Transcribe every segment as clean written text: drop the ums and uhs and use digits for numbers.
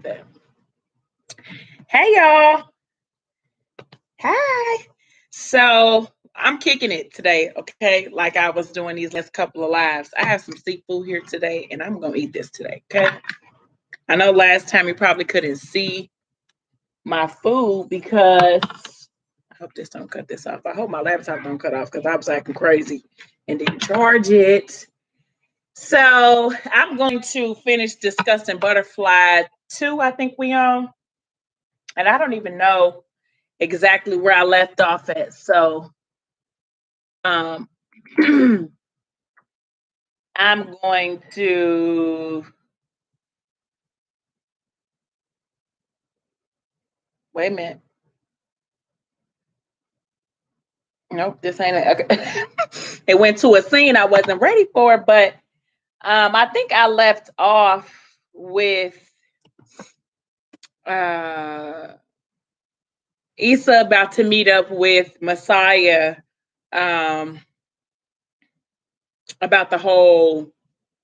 that. Hey y'all. Hi. So I'm kicking it today, okay? Like I was doing these last couple of lives. I have some seafood here today, and I'm gonna eat this today, okay? I know last time you probably couldn't see my food because I hope this don't cut this off. I hope my laptop don't cut off because I was acting crazy and didn't charge it. So I'm going to finish discussing Butterfly 2, I think we on. And I don't even know exactly where I left off at. So um I'm going to wait a minute. Nope, this ain't it. Okay. It went to a scene I wasn't ready for, but I think I left off with Issa about to meet up with Messiah about the whole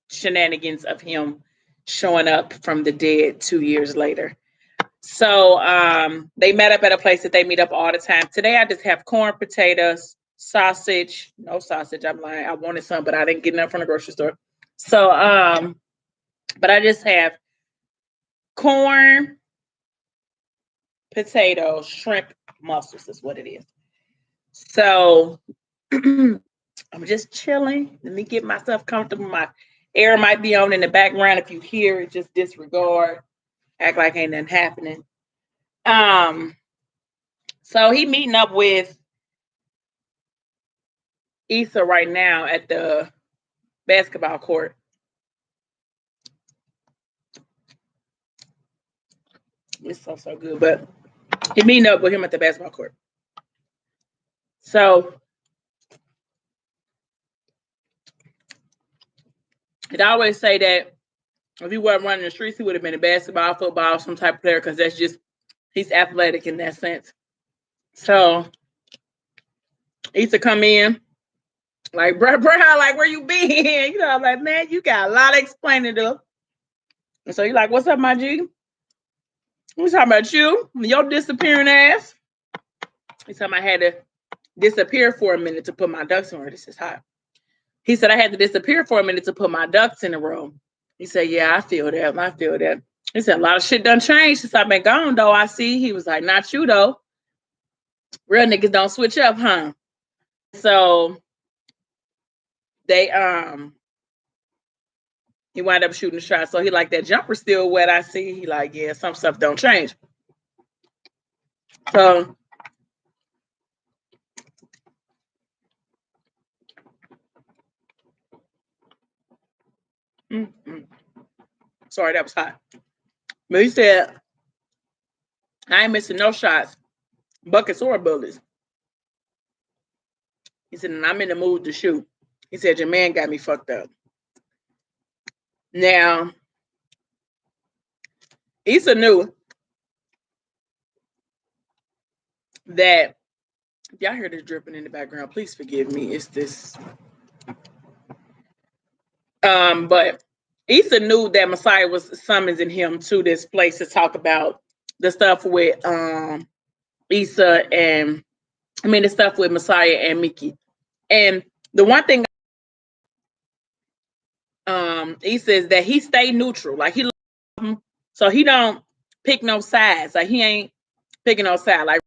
shenanigans of him showing up from the dead 2 years later. So they met up at a place that they meet up all the time. Today I just have corn, potatoes, sausage. No sausage, I'm lying. I wanted some, but I didn't get enough from the grocery store. So but I just have corn, potatoes, shrimp, mussels is what it is. So I'm just chilling. Let me get myself comfortable. My air might be on in the background. If you hear it, just disregard. Act like ain't nothing happening. So he meeting up with Issa right now at the basketball court. It's so good, but he meeting up with him at the basketball court. So it always say that if he wasn't running the streets, he would have been a basketball, football, some type of player, because that's just he's athletic in that sense. So Issa come in like, bruh, like where you been? You know, I'm like, man, you got a lot of explaining to do. And so you're like, what's up, my G? We talking about you, your disappearing ass. He said I had to disappear for a minute to put my ducks in order. This is hot. He said I had to disappear for a minute to put my ducks in a row. He said, yeah, I feel that. I feel that. He said, a lot of shit done changed since I've been gone, though, I see. He was like, not you, though. Real niggas don't switch up, huh? So they, he wound up shooting the shot. So he like, that jumper still wet, I see. He like, yeah, some stuff don't change. So sorry, that was hot. But he said, I ain't missing no shots, buckets or bullets. He said, and I'm in the mood to shoot. He said, your man got me fucked up. Now, Issa knew that, if y'all hear this dripping in the background, please forgive me. It's this. But Issa knew that Messiah was summoning him to this place to talk about the stuff with Issa and the stuff with Messiah and Mickey. And the one thing Issa is that he stayed neutral. Like he loves him, so he don't pick no sides. Like he ain't picking no side. Like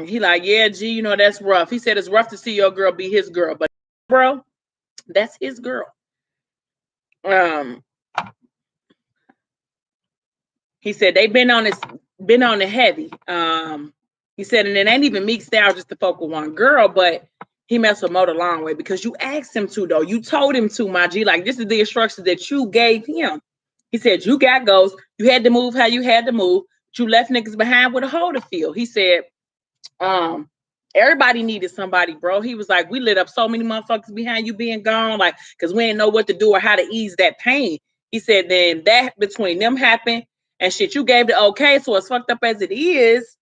he like, yeah, G, you know, that's rough. He said it's rough to see your girl be his girl, but bro, that's his girl. He said they've been on the heavy. He said, and it ain't even Meek style just to fuck with one girl, but he messed with Mo the long way because you asked him to, though. You told him to, my G. Like, this is the instructions that you gave him. He said, you got goals. You had to move how you had to move. You left niggas behind with a hole to fill. He said, everybody needed somebody, bro. He was like, we lit up so many motherfuckers behind you being gone, like, because we didn't know what to do or how to ease that pain. He said, then that between them happened and shit, you gave the okay. So as fucked up as it is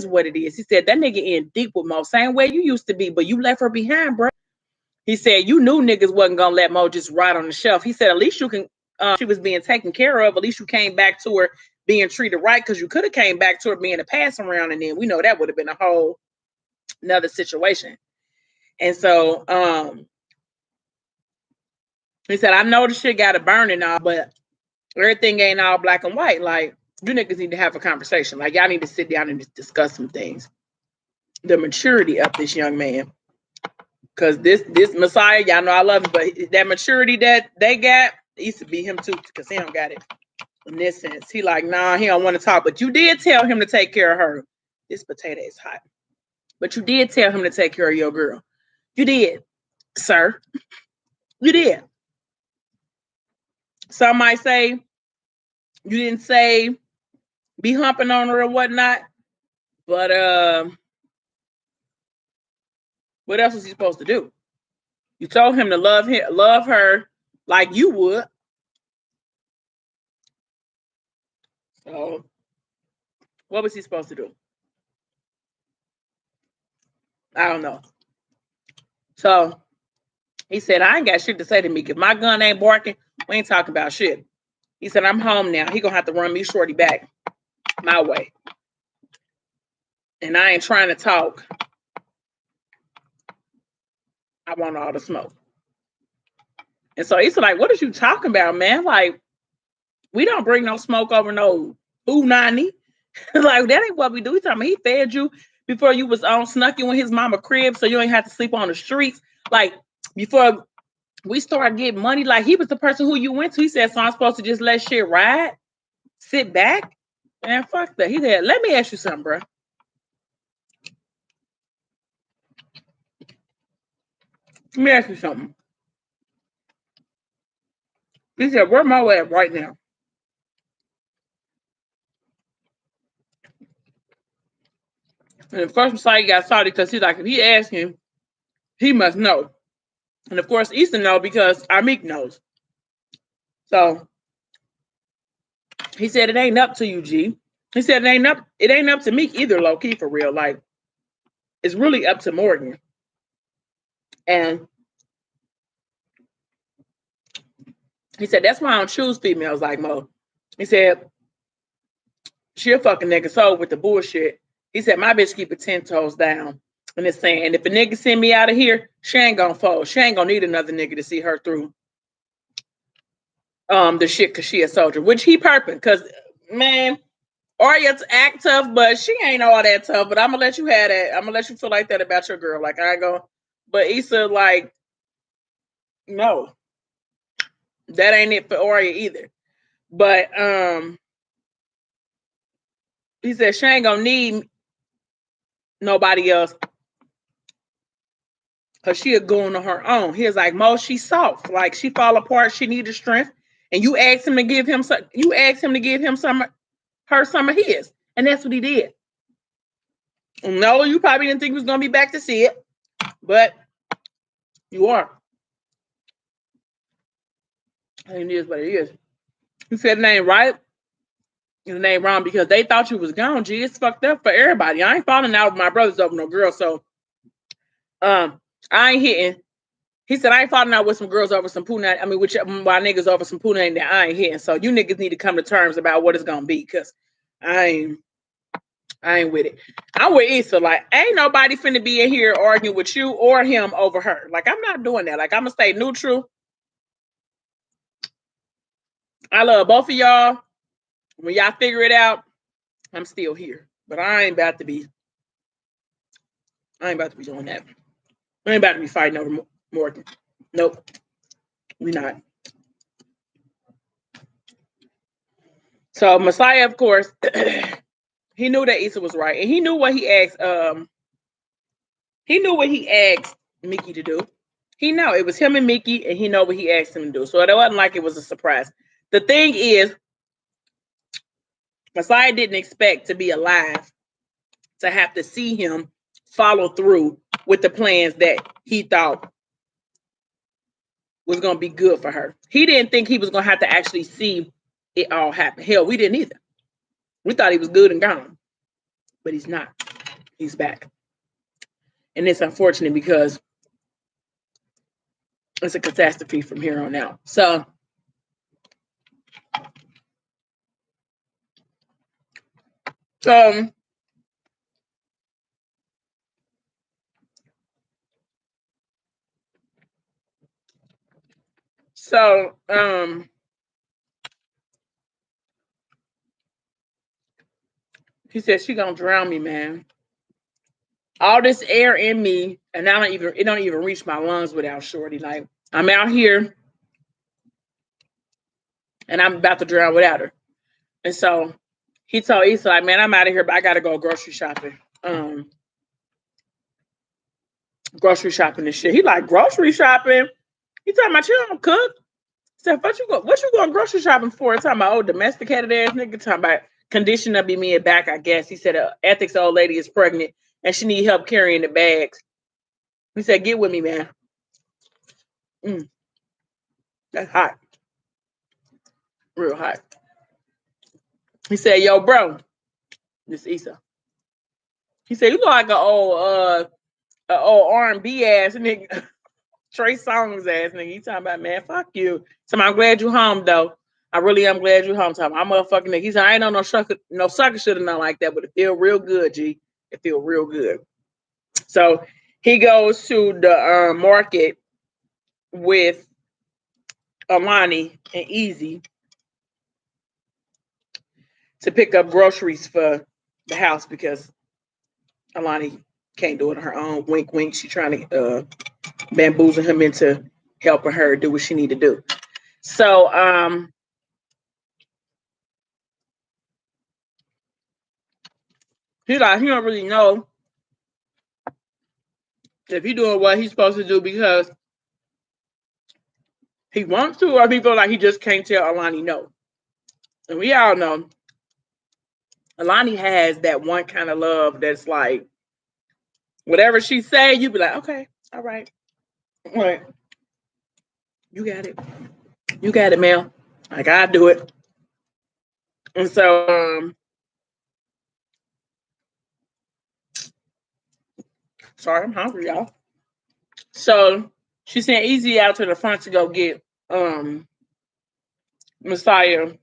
what it is. He said, that nigga in deep with Mo, same way you used to be, but you left her behind, bro. He said, you knew niggas wasn't gonna let Mo just ride on the shelf. He said, at least you can she was being taken care of, at least you came back to her being treated right, because you could have came back to her being a passing around, and then we know that would have been a whole another situation. And so he said, I know the shit got to burn and all, but everything ain't all black and white. Like, you niggas need to have a conversation. Like, y'all need to sit down and discuss some things. The maturity of this young man. Because this Messiah, y'all know I love him, but that maturity that they got, it used to be him too, because he don't got it in this sense. He like, nah, he don't want to talk. But you did tell him to take care of her. This potato is hot. But you did tell him to take care of your girl. You did, sir. You did. Some might say you didn't say be humping on her or whatnot, but what else was he supposed to do? You told him to love her like you would. So what was he supposed to do? I don't know. So he said, I ain't got shit to say to me. If my gun ain't barking, we ain't talking about shit. He said, I'm home now. He gonna have to run me shorty back my way. And I ain't trying to talk. I want all the smoke. And so he's like, what are you talking about, man? Like, we don't bring no smoke over no Unani. Like, that ain't what we do. He told me he fed you before you was on, snuck you in his mama crib so you ain't have to sleep on the streets. Like, before we started getting money, like, he was the person who you went to. He said, so I'm supposed to just let shit ride? Sit back? Man, fuck that. He said, let me ask you something, bro. Let me ask you something. He said, where my way at right now? And the first Messiah got salty because he's like, if he asked him, he must know. And of course, Easton know because Amik knows. So he said, it ain't up to you, G. He said, it ain't up to Meek either, low key, for real. Like, it's really up to Morgan. And he said, that's why I don't choose females like Mo. He said, she a fucking nigga soul with the bullshit. He said, my bitch keep it 10 toes down. And it's saying, and if a nigga send me out of here, she ain't gonna fold. She ain't gonna need another nigga to see her through the shit, because she a soldier. Which he purping, because, man, Arya act tough, but she ain't all that tough. But I'm gonna let you have that. I'm gonna let you feel like that about your girl. Like, I ain't gonna. But Issa, like, no, that ain't it for Arya either. But he said she ain't gonna need nobody else because she a goon on her own. He was like, Mo, she's soft. Like, she fall apart. She needed strength. And you asked him to give him some. You asked him to give him some of his, and that's what he did. No, you probably didn't think he was gonna be back to see it, but you are. And it is what it is. He said the name right, and the name wrong because they thought you was gone. Gee, it's fucked up for everybody. I ain't falling out with my brothers over no girl, so I ain't hitting. He said I ain't falling out with some girls over some punani. I mean, with my niggas over some punani that I ain't hitting. So you niggas need to come to terms about what it's gonna be, because I ain't with it. I'm with Issa. Like, ain't nobody finna be in here arguing with you or him over her. Like, I'm not doing that. Like, I'm gonna stay neutral. I love both of y'all. When y'all figure it out, I'm still here. But I ain't about to be doing that. I ain't about to be fighting over Morgan. Nope. We not. So Messiah, of course, he knew that Issa was right. And he knew what he asked Mickey to do. He know it was him and Mickey, and he know what he asked him to do. So it wasn't like it was a surprise. The thing is, Messiah didn't expect to be alive to have to see him follow through with the plans that he thought was going to be good for her. He didn't think he was going to have to actually see it all happen. Hell, we didn't either. We thought he was good and gone, but he's not. He's back. And it's unfortunate because it's a catastrophe from here on out. So So So, he said she gonna drown me, man. All this air in me, and it don't even reach my lungs without Shorty. Like I'm out here, and I'm about to drown without her. And so he told Issa, like, man, I'm out of here, but I gotta go grocery shopping. Grocery shopping and shit. He like grocery shopping. He talking about you don't cook. So what you going grocery shopping for? Talking about old domesticated ass nigga. Talking about condition to be me and back, I guess. He said ethics old lady is pregnant and she need help carrying the bags. He said, get with me, man. That's hot. Real hot. He said, yo, bro. This Issa. He said, you look like an old R&B ass nigga. Trey Songz ass nigga. He talking about, man, fuck you. So I'm glad you home though. I really am glad you home. I'm motherfucking nigga. He said, I ain't on no sucker should have known like that, but it feel real good, G. It feel real good. So he goes to the market with Alani and Easy to pick up groceries for the house because Alani can't do it on her own. Wink, wink. She trying to bamboozle him into helping her do what she need to do. So he don't really know if he's doing what he's supposed to do because he wants to, or if he feel like he just can't tell Alani no. And we all know Alani has that one kind of love that's like whatever she say, you be like, okay, all right. Right. You got it. You got it, Mel. I gotta do it. And so sorry, I'm hungry, y'all. So she sent Easy out to the front to go get Messiah.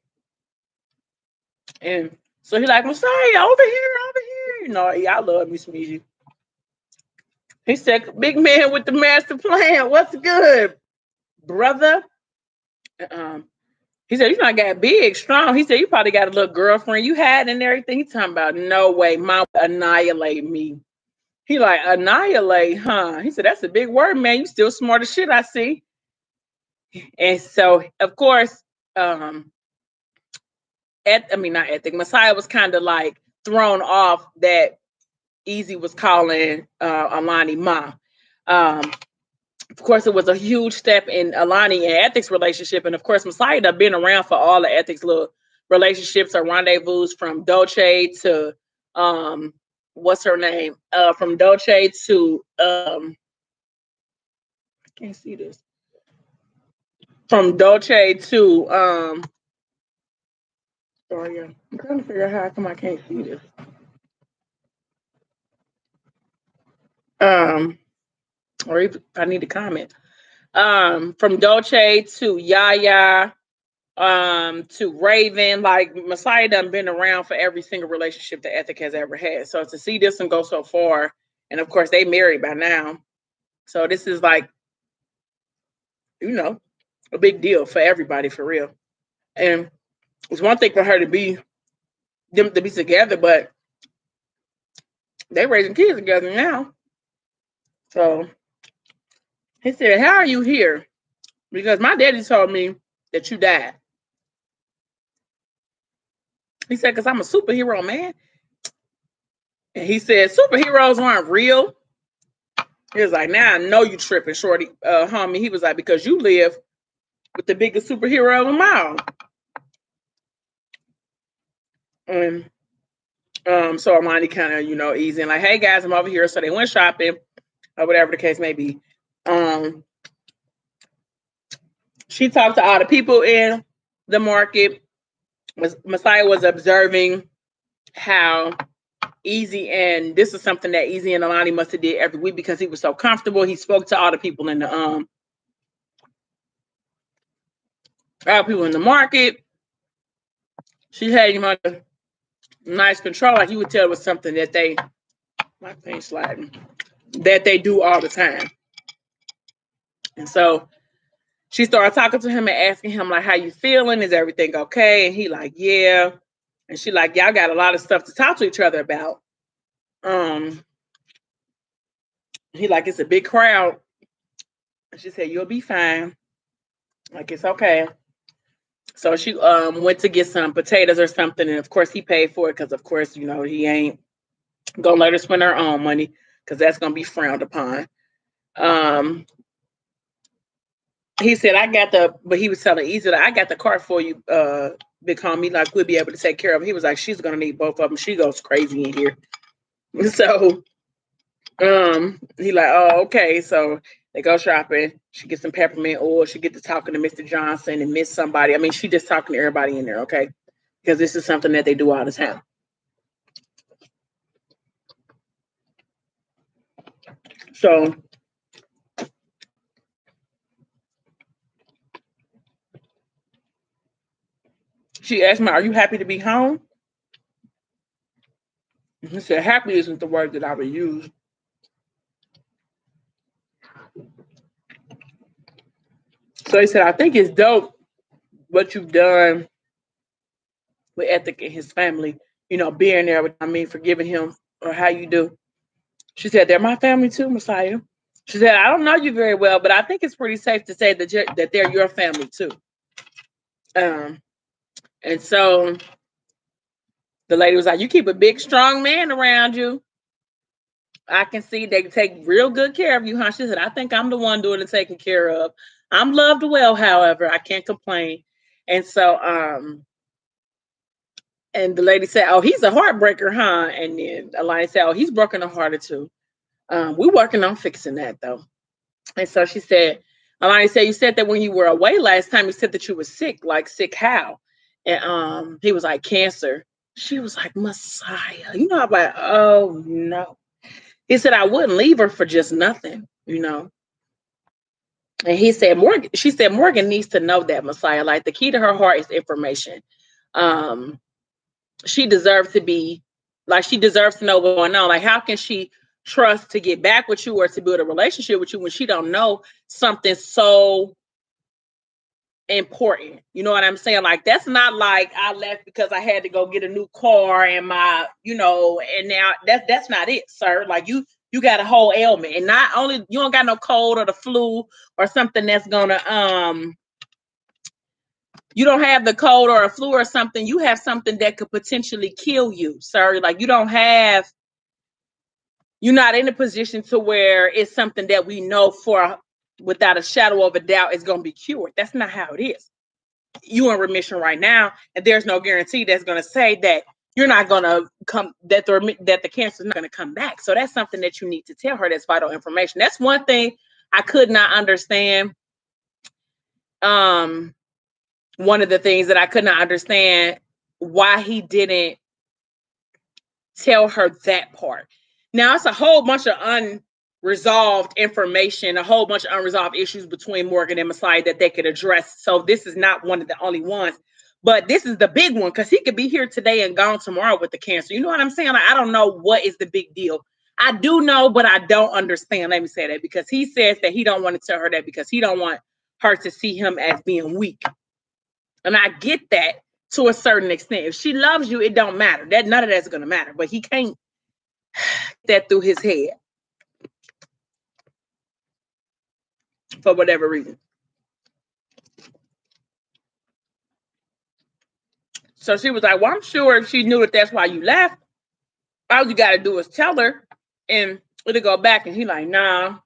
And so he like, Messiah, over here. You know, I love me some Easy. He said, big man with the master plan. What's good, brother? He said, you not got big, strong. He said, you probably got a little girlfriend you had and everything. He talking about, no way, mom annihilate me. He like, annihilate, huh? He said, that's a big word, man. You still smart as shit, I see. And so, of course, not ethic. Messiah was kind of like thrown off that Easy was calling Alani ma. Of course, it was a huge step in Alani and Ethics relationship. And of course, Messiah had been around for all the Ethics little relationships or rendezvous from Dolce to what's her name? From Dolce to I can't see this. From Dolce to sorry, I'm trying to figure out how come I can't see this. Or if I need to comment. From Dolce to Yaya, to Raven, like Messiah done been around for every single relationship that Ethic has ever had. So to see this and go so far, and of course they married by now. So this is like, you know, a big deal for everybody for real. And it's one thing for her to be them to be together, but they raising kids together now. So he said, how are you here? Because my daddy told me that you died. He said, because I'm a superhero, man. And he said, superheroes aren't real. He was like, now I know you tripping, shorty, homie. He was like, because you live with the biggest superhero of them all. And so Armani kind of, easy and like, hey guys, I'm over here. So they went shopping or whatever the case may be. She talked to all the people in the market. Messiah was observing how Easy, and this is something that Easy and Alani must have did every week because he was so comfortable. He spoke to all the people in the market. She had him on the nice control. Like you would tell it was something that my thing sliding, that they do all the time. And so she started talking to him and asking him, like, how you feeling? Is everything okay? And he like, yeah. And she like, y'all got a lot of stuff to talk to each other about. He like, it's a big crowd. And she said, you'll be fine. Like, it's okay. So she went to get some potatoes or something. And of course he paid for it because of course, you know, he ain't gonna let her spend her own money because that's gonna be frowned upon. He said, but he was telling Easy that I got the cart for you, Big Homie. Like, we'll be able to take care of it. He was like, she's gonna need both of them. She goes crazy in here. So he like, oh, okay. So they go shopping. She gets some peppermint oil. She get to talking to Mr. Johnson and Miss somebody. I mean, she just talking to everybody in there, okay? Because this is something that they do all the time. So she asked me, are you happy to be home? He said, happy isn't the word that I would use. So he said, I think it's dope what you've done with Ethic and his family, you know, being there with, forgiving him or how you do. She said, they're my family too, Messiah. She said, I don't know you very well, but I think it's pretty safe to say that they're your family too. And so the lady was like, you keep a big, strong man around you. I can see they take real good care of you, huh? She said, I think I'm the one doing the taking care of. I'm loved well, however, I can't complain. And so, and the lady said, oh, he's a heartbreaker, huh? And then Alani said, oh, he's broken a heart or two. We're working on fixing that, though. And so she said, Alani said, you said that when you were away last time, you said that you were sick. Like, sick how? And he was like, cancer. She was like, Messiah. You know, I'm like, oh, no. He said, I wouldn't leave her for just nothing, you know. And he said, she said, Morgan needs to know that, Messiah. Like, the key to her heart is information. She deserves to be, like, she deserves to know what's going on. Like, how can she trust to get back with you or to build a relationship with you when she don't know something so important? You know what I'm saying? Like, that's not like I left because I had to go get a new car and my, you know, and now that's not it, sir. Like, you got a whole ailment, and not only you don't got no cold or the flu or something that's gonna you don't have the cold or a flu or something. You have something that could potentially kill you, sir. Like, you're not in a position to where it's something that we know for without a shadow of a doubt is going to be cured. That's not how it is. You're in remission right now, and there's no guarantee that's going to say that you're not going to come, that the cancer is not going to come back. So that's something that you need to tell her. That's vital information. That's one thing I could not understand. One of the things that I could not understand why he didn't tell her that part. Now, it's a whole bunch of unresolved information, a whole bunch of unresolved issues between Morgan and Messiah that they could address. So this is not one of the only ones, but this is the big one because he could be here today and gone tomorrow with the cancer. You know what I'm saying? Like, I don't know what is the big deal. I do know, but I don't understand. Let me say that, because he says that he don't want to tell her that because he don't want her to see him as being weak. And I get that to a certain extent. If she loves you, it don't matter. That none of that's going to matter. But he can't get that through his head for whatever reason. So she was like, well, I'm sure if she knew that that's why you left, all you got to do is tell her and it'll go back. And he like, nah.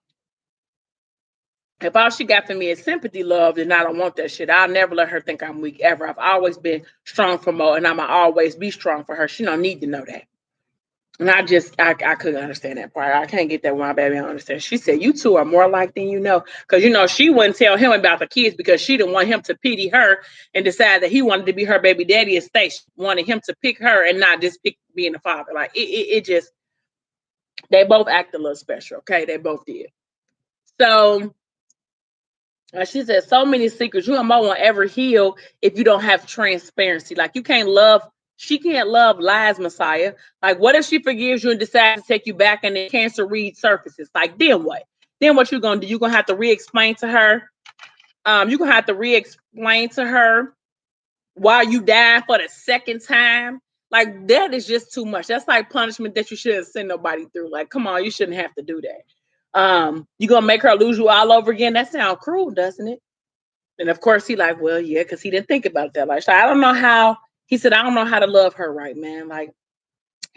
If all she got for me is sympathy, love, then I don't want that shit. I'll never let her think I'm weak ever. I've always been strong for Mo, and I'ma always be strong for her. She don't need to know that. And I couldn't understand that part. I can't get that one, baby. I understand. She said, you two are more alike than you know. Because, you know, she wouldn't tell him about the kids because she didn't want him to pity her and decide that he wanted to be her baby daddy instead. She wanted him to pick her and not just pick being the father. Like, it just, they both act a little special, okay? They both did. So, she said, so many secrets. You and Mo won't ever heal if you don't have transparency. Like, you can't love She can't love lies, Messiah. Like, what if she forgives you and decides to take you back and then cancer resurfaces? Like, then what? Then what you gonna do? You're gonna have to re-explain to her. You're gonna have to re-explain to her why you died for the second time. Like, that is just too much. That's like punishment that you shouldn't send nobody through. Like, come on, you shouldn't have to do that. You gonna make her lose you all over again? That sounds cruel, doesn't it? And of course he like, well, yeah, because he didn't think about that. Like, so I don't know how. He said, I don't know how to love her right, man. Like,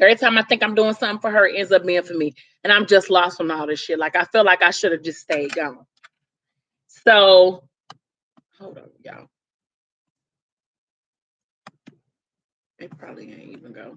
every time I think I'm doing something for her, it ends up being for me. And I'm just lost from all this shit. Like, I feel like I should have just stayed gone. So, hold on, y'all. It probably ain't even go.